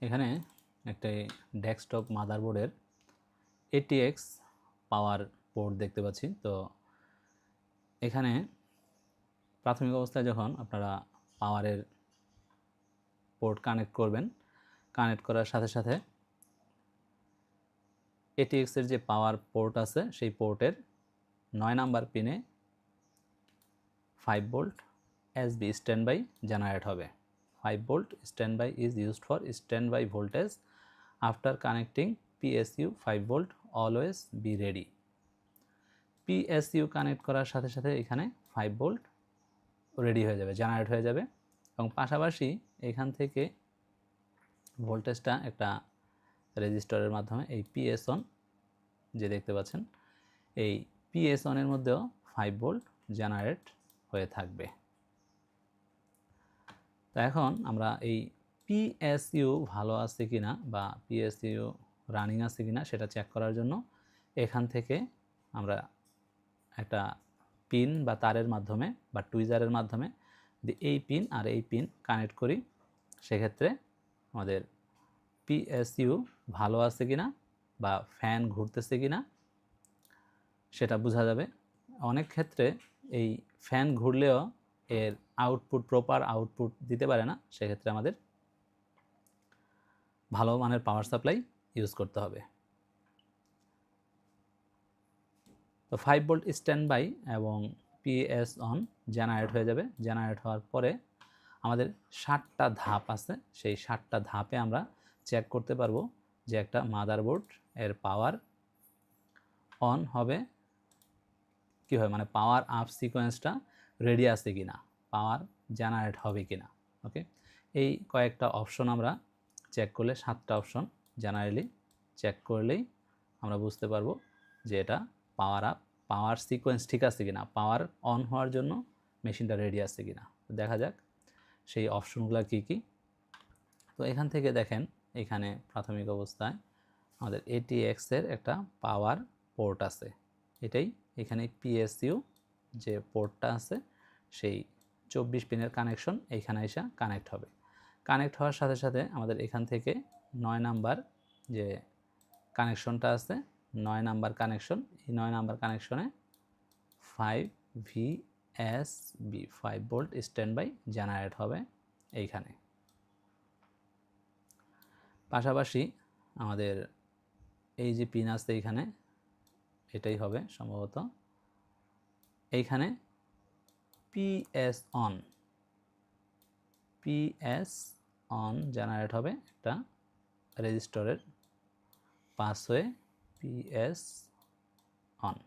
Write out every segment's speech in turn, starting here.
এখানে একটা desktop মাদারবোর্ডের ATX পাওয়ার port দেখতে পাচ্ছি। তো এখানে প্রাথমিক অবস্থায় যখন আপনারা পাওয়ারের পোর্ট কানেক্ট করবেন, কানেক্ট করার সাথে সাথে ATX এর যে পাওয়ার পোর্ট আছে সেই পোর্টের 9 নাম্বার পিনে 5 ভোল্ট SB স্ট্যান্ডবাই জেনারেট হবে। 5 volt standby is used for standby voltage after connecting PSU 5 volt always be ready. PSU connect করার সাথে সাথে এখানে 5 ভোল্ট রেডি হয়ে যাবে, জেনারেট হয়ে যাবে এবং পাশাপাশি এখান থেকে ভোল্টেজটা একটা রেজিস্টরের মাধ্যমে এই PS অন যে দেখতে পাচ্ছেন, এই PS অনের মধ্যেও 5 ভোল্ট জেনারেট হয়ে থাকবে। তো এখন আমরা এই PSU ভালো আছে কিনা বা PSU রানিং আছে কিনা সেটা চেক করার জন্য এখান থেকে আমরা একটা পিন বা তারের মাধ্যমে বা টুইজারের মাধ্যমে এই পিন আর এই পিন কানেক্ট করি। সেক্ষেত্রে আমাদের PSU ভালো আছে কিনা বা ফ্যান ঘুরতেছে কিনা সেটা বোঝা যাবে। অনেক ক্ষেত্রে এই ফ্যান ঘুরলেও এর আউটপুট প্রপার আউটপুট দিতে পারে না, সেক্ষেত্রে আমাদের ভালো মানের পাওয়ার সাপ্লাই ইউজ করতে হবে। তো 5 ভোল্ট স্ট্যান্ড বাই এবং PS অন জেনারেট হয়ে যাবে। জেনারেট হওয়ার পরে আমাদের 7টা ধাপ আছে, সেই 7টা ধাপে আমরা চেক করতে পারবো যে একটা মাদারবোর্ড এর পাওয়ার অন হবে কীভাবে, মানে পাওয়ার আপ সিকোয়েন্সটা রেডি আছে কিনা, পাওয়ার জেনারেট হবে কিনা। ওকে, এই কয়েকটা অপশন আমরা চেক করলে, 7টা অপশন জেনারেলি চেক করলেই আমরা বুঝতে পারবো যে এটা পাওয়ার আপ, পাওয়ার সিকোয়েন্স ঠিক আছে কিনা, পাওয়ার অন হওয়ার জন্য মেশিনটা রেডি আছে কিনা। দেখা যাক সেই অপশনগুলো কি কি। তো এখান থেকে দেখেন, এখানে প্রাথমিক অবস্থায় আমাদের ATX এর একটা পাওয়ার পোর্ট আছে, এটাই এখানে PSU যে পোর্টটা আছে সেই 24 পিনের কানেকশন এইখানে এসে কানেক্ট হবে। কানেক্ট হওয়ার সাথে সাথে আমাদের এখান থেকে 9 নাম্বার যে কানেকশনটা আছে, 9 নাম্বার কানেকশন, এই 9 নাম্বার কানেকশনে 5VSB 5 volt standby generate হবে এইখানে। পাশাপাশি আমাদের এই যে পিন আছে এইখানে, এটাই হবে সম্ভবত, এইখানে PS অন জেনারেট হবে একটা রেজিস্টরের পাস হয়ে PS on.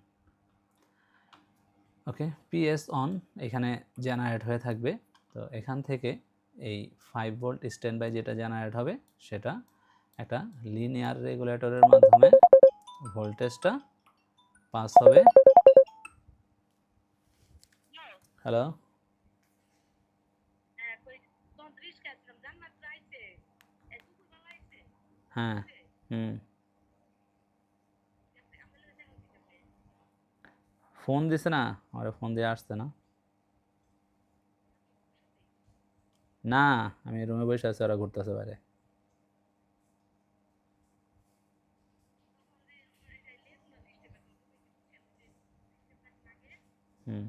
Okay, PS on এখানে জেনারেট হয়ে থাকবে। তো এখান থেকে এই 5 ভোল্ট স্ট্যান্ড বাই যেটা জেনারেট হবে সেটা একটা লিনিয়ার রেগুলেটরের মাধ্যমে ভোল্টেজটা পাস হবে। হ্যালো, হ্যাঁ, ফোন দিছে না, আমার ফোন দিয়ে আসছে না। না, আমি রুমে বসে আছি, ওরা ঘুরতেছে বাইরে। হুম,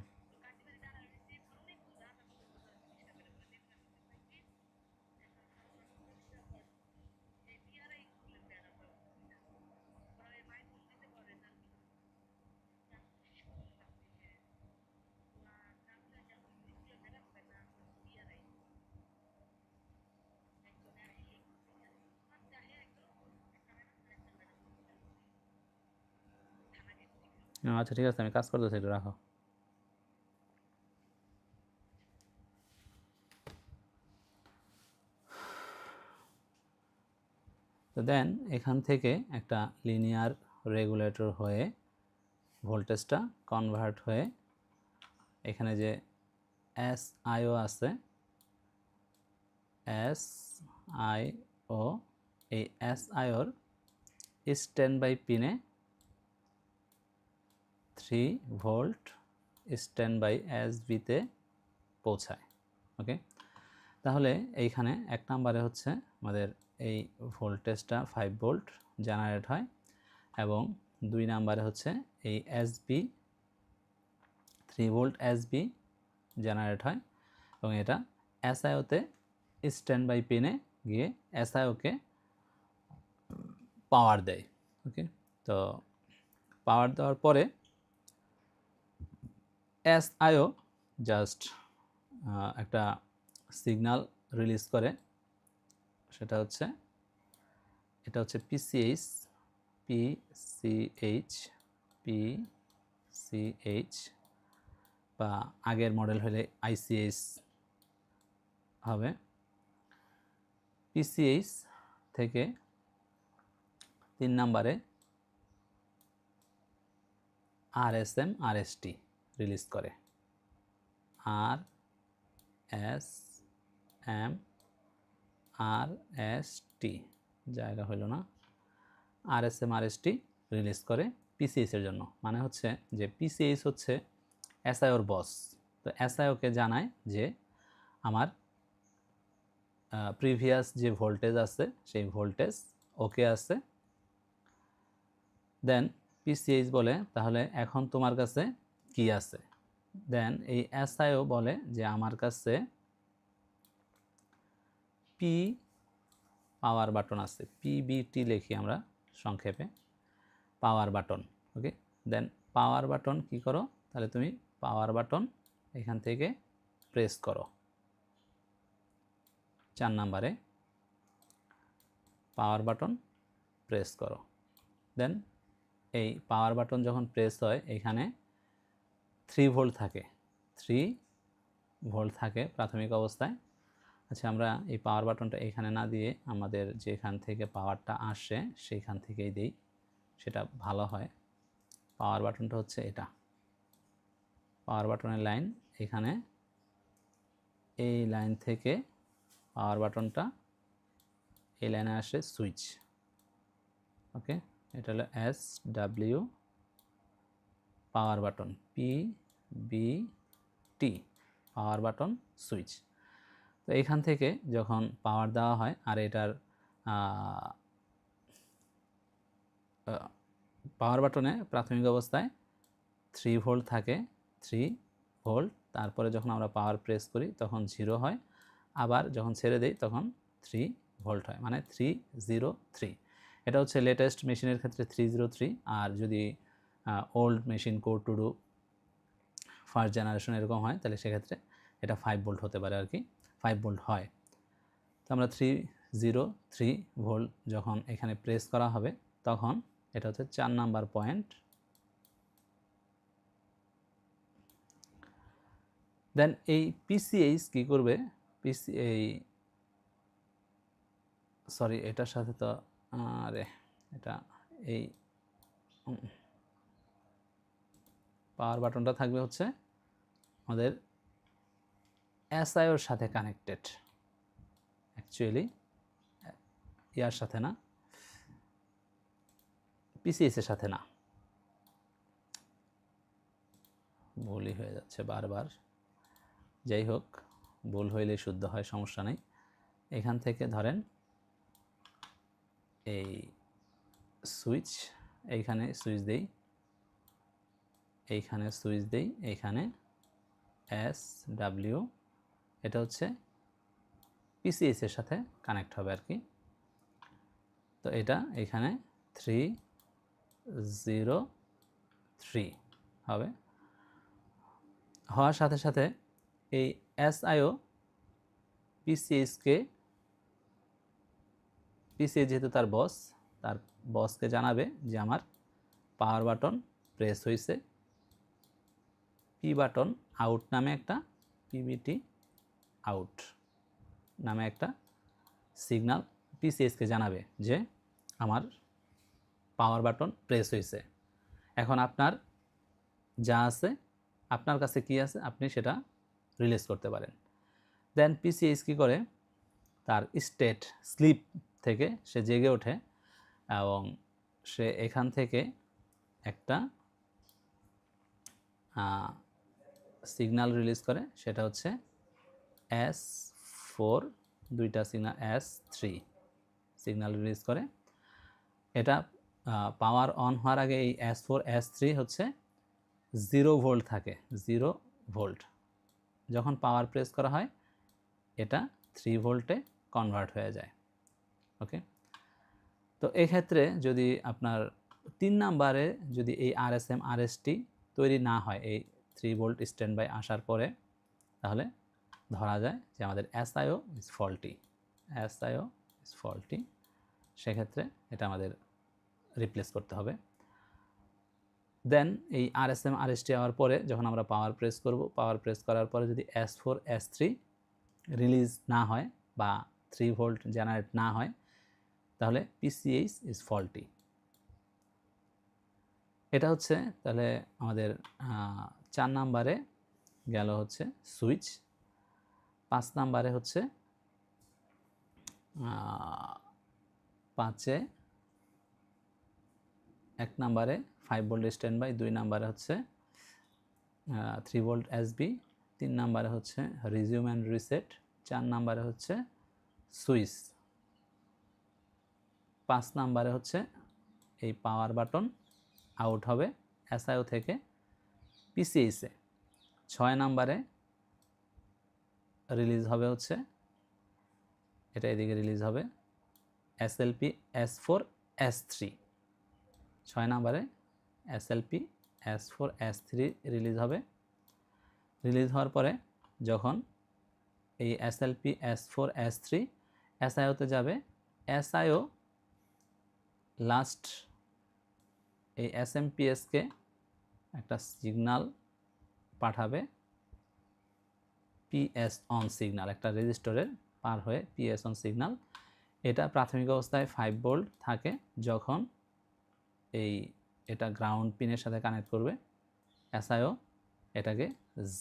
আচ্ছা ঠিক আছে, আমি কাজ করতেছি, একটু রাখো। তো দেন এখান থেকে একটা লিনিয়ার রেগুলেটর হয়ে ভোল্টেজটা কনভার্ট হয়ে এখানে যে SIO আছে, SIO, এই SIOর স্ট্যান্ড বাই পিনে 3 ভোল্ট স্ট্যান্ড বাই SB তে পৌঁছায়। ওকে, তাহলে এইখানে 1 নম্বরে হচ্ছে আমাদের এই ভোল্টেজটা 5 ভোল্ট জেনারেট হয় এবং 2 নম্বরে হচ্ছে এই এসবি 3 ভোল্ট এসবি জেনারেট হয় এবং এটা এসআইওতে স্ট্যান্ড বাই পিনে গিয়ে এসআইওকে পাওয়ার দেয়। ওকে, তো পাওয়ার দেওয়ার পরে এসআইও জাস্ট একটা সিগন্যাল রিলিজ করে, সেটা হচ্ছে এটা হচ্ছে পিসিএইচ পিসিএইচ বা আগের মডেল হলে আইসিএইচ হবে। পিসিএইচ থেকে 3 নম্বরে আরএসএম আরএসটি রিলিজ করে। আরএসএম আরএসটি জায়গা হইল না, আরএসএম আরএসটি রিলিজ করে পিসিএইচ এর জন্য। মানে হচ্ছে যে পিসিএইচ হচ্ছে এসআইওর বস, তো এসআইওকে জানায় যে আমার প্রিভিয়াস যে ভোল্টেজ আছে সেই ভোল্টেজ ওকে আছে। দেন পিসিএইচ বলে তাহলে এখন তোমার কাছে কি আছে। দেন এই এসআইও বলে যে আমার কাছে পি পাওয়ার বাটন আছে, পিবিটি লিখি আমরা সংক্ষেপে, পাওয়ার বাটন। ওকে, দেন পাওয়ার বাটন কি করো, তাহলে তুমি পাওয়ার বাটন এখান থেকে প্রেস করো। 4 নম্বরে পাওয়ার বাটন প্রেস করো। দেন এই পাওয়ার বাটন যখন প্রেস হয় এখানে 3 ভোল্ট থাকে, 3 ভোল্ট থাকে প্রাথমিক অবস্থায়। আচ্ছা, আমরা এই পাওয়ার বাটনটা এখানে না দিয়ে আমাদের যেখান থেকে পাওয়ারটা আসে সেইখান থেকেই দিই, সেটা ভালো হয়। পাওয়ার বাটনটা হচ্ছে এটা, পাওয়ার বাটনের লাইন এখানে, এই লাইন থেকে পাওয়ার বাটনটা এই লাইনে আসে সুইচ। ওকে, এটা হলো S W power button, PBT power button switch. তো এখান থেকে যখন পাওয়ার দেওয়া হয় আর এটার পাওয়ার বাটনে প্রাথমিক অবস্থায় 3 ভোল্ট থাকে, 3 ভোল্ট। তারপরে যখন আমরা পাওয়ার প্রেস করি তখন 0 হয়, আবার যখন ছেড়ে দিই তখন 3 ভোল্ট হয়, মানে 303। এটা হচ্ছে লেটেস্ট মেশিনের ক্ষেত্রে 303, আর যদি old machine core to do first generation এরকম হয় তাহলে সেক্ষেত্রে এটা 5 ভোল্ট হতে পারে আর কি, 5 ভোল্ট হয়। তো আমরা 303 ভোল্ট যখন এখানে প্রেস করা হবে তখন এটা হচ্ছে 4 নাম্বার পয়েন্ট। দেন এই পিসিএইচ কি করবে, সরি এটার সাথে তো আরে এটা এই পাওয়ার বাটনটা থাকবে হচ্ছে আমাদের এসআইওর সাথে কানেক্টেড, অ্যাকচুয়ালি ইয়ার সাথে না, পিসিএস এর সাথে না, ভুলই হয়ে যাচ্ছে বারবার। যাই হোক, ভুল হইলে শুদ্ধ হয়, সমস্যা নেই। এখান থেকে ধরেন এই সুইচ, এইখানে সুইচ দেই, এইখানে সুইচ দেই, এইখানে এস ডাব্লিউ, এটা হচ্ছে পিসিএস এর সাথে কানেক্ট হবে আর কি। তো এটা এখানে 303 হবে। হওয়ার সাথে সাথে এই এসআইও পিসিএসকে, পিসিএস যেহেতু তার বসকে জানাবে যে আমার পাওয়ার বাটন প্রেস হয়েছে, পি বাটন আউট নামে একটা, পিবিটি আউট নামে একটা সিগন্যাল পিসিএসকে জানাবে যে আমার পাওয়ার বাটন প্রেস হয়েছে। এখন আপনার যা আছে, আপনার কাছে কি আছে আপনি সেটা রিলিজ করতে পারেন। দেন পিসিএস কী করে, তার স্টেট স্লিপ থেকে সে জেগে ওঠে এবং সে এখান থেকে একটা সিগন্যাল রিলিজ করে, সেটা হচ্ছে S4 দুইটা সিগন্যাল S3 সিগন্যাল রিলিজ করে। এটা পাওয়ার অন হওয়ার আগে এই S4 S3 হচ্ছে 0 ভোল্ট থাকে, 0 ভোল্ট। যখন পাওয়ার প্রেস করা হয় এটা 3 ভোল্টে কনভার্ট হয়ে যায়। ওকে, তো এক্ষেত্রে যদি আপনার 3 নাম্বারে যদি এই RSM RST তৈরি না হয় এই 3 ভোল্ট স্ট্যান্ড বাই আসার পরে, তাহলে ধরা যায় যে আমাদের SIO is faulty, SIO is faulty. সেক্ষেত্রে এটা আমাদের রিপ্লেস করতে হবে। দেন এই RSM RST হওয়ার পরে যখন আমরা পাওয়ার প্রেস করব, পাওয়ার প্রেস করার পরে যদি S4 S3 রিলিজ না হয় বা 3 ভোল্ট জেনারেট না হয়, তাহলে PCH ইজ ফল্টি। এটা হচ্ছে তাহলে আমাদের 4 নাম্বারে গেল হচ্ছে সুইচ। 5 নাম্বারে হচ্ছে 5-এ 1 নাম্বারে 5 ভোল্ট স্ট্যান্ড বাই, 2 নাম্বারে হচ্ছে 3 ভোল্ট SB, 3 নাম্বারে হচ্ছে রিজিউম অ্যান্ড রিসেট, 4 নাম্বারে হচ্ছে সুইচ, 5 নাম্বারে হচ্ছে এই পাওয়ার বাটন আউট হবে SIO থেকে PCH-এ। 6 নাম্বারে রিলিজ হবে হচ্ছে এটা এদিকে রিলিজ হবে SLP S4 S3। 6 নাম্বারে SLP S4 S3 রিলিজ হবে। রিলিজ হওয়ার পরে যখন এই SLP S4 S3 SIO-তে যাবে, SIO লাস্ট এই SMPS-কে একটা সিগনাল পাঠাবে, PS অন সিগনাল, একটা রেজিস্টরের পার হয়ে PS অন সিগনাল। এটা প্রাথমিক অবস্থায় 5 ভোল্ট থাকে। যখন এটা গ্রাউন্ড পিনের সাথে কানেক্ট করবে, SIO এটাকে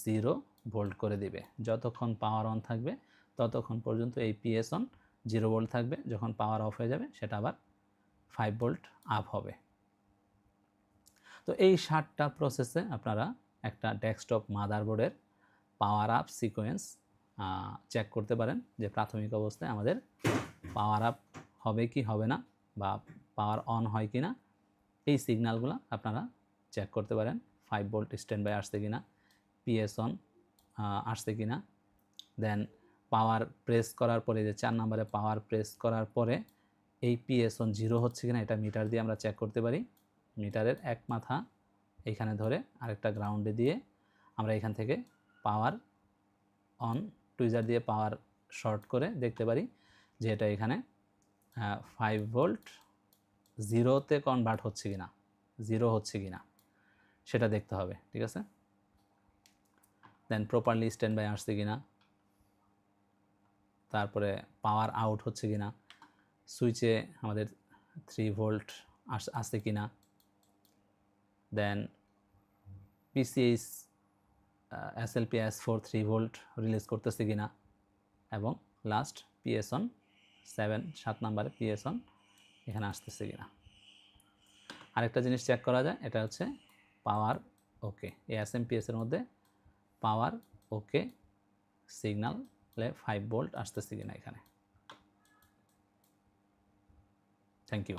0 ভোল্ট করে দিবে। যতক্ষণ পাওয়ার অন থাকবে ততক্ষণ পর্যন্ত এই PS অন 0 ভোল্ট থাকবে। যখন পাওয়ার অফ হয়ে যাবে সেটা আবার 5 ভোল্ট আপ হবে। তো এই 7টা প্রসেসে আপনারা একটা ডেস্কটপ মাদারবোর্ডের পাওয়ার আপ সিকোয়েন্স চেক করতে পারেন যে প্রাথমিক অবস্থায় আমাদের পাওয়ার আপ হবে কি হবে না, বা পাওয়ার অন হয় কি না। এই সিগন্যালগুলো আপনারা চেক করতে পারেন। 5 ভোল্ট স্ট্যান্ড বাই আসছে কিনা, PS অন আসছে কিনা। দেন পাওয়ার প্রেস করার পরে যে 4 নম্বরে পাওয়ার প্রেস করার পরে এই PS অন 0 হচ্ছে কিনা, এটা মিটার দিয়ে আমরা চেক করতে পারি। মিটারের এক মাথা এইখানে ধরে আরেকটা গ্রাউন্ডে দিয়ে আমরা এখান থেকে পাওয়ার অন টুইজার দিয়ে পাওয়ার শর্ট করে দেখতে পারি যে এটা এখানে 5 ভোল্ট 0-তে কনভার্ট হচ্ছে কিনা, 0 হচ্ছে কিনা সেটা দেখতে হবে। ঠিক আছে, দেন প্রপারলি স্ট্যান্ড বাই আসছে কিনা, তারপরে পাওয়ার আউট হচ্ছে কিনা, সুইচে আমাদের 3 ভোল্ট আসছে কিনা, দেন PCH SLP S4 3 volt release করতেছে কিনা, এবং লাস্ট PS অন 7 নম্বরে PS অন এখানে আসতেছে কিনা। আরেকটা জিনিস চেক করা যায়, এটা হচ্ছে পাওয়ার ওকে। এই SMPS এর মধ্যে পাওয়ার ওকে সিগনালে 5 ভোল্ট আসতেছে কিনা এখানে। Thank you.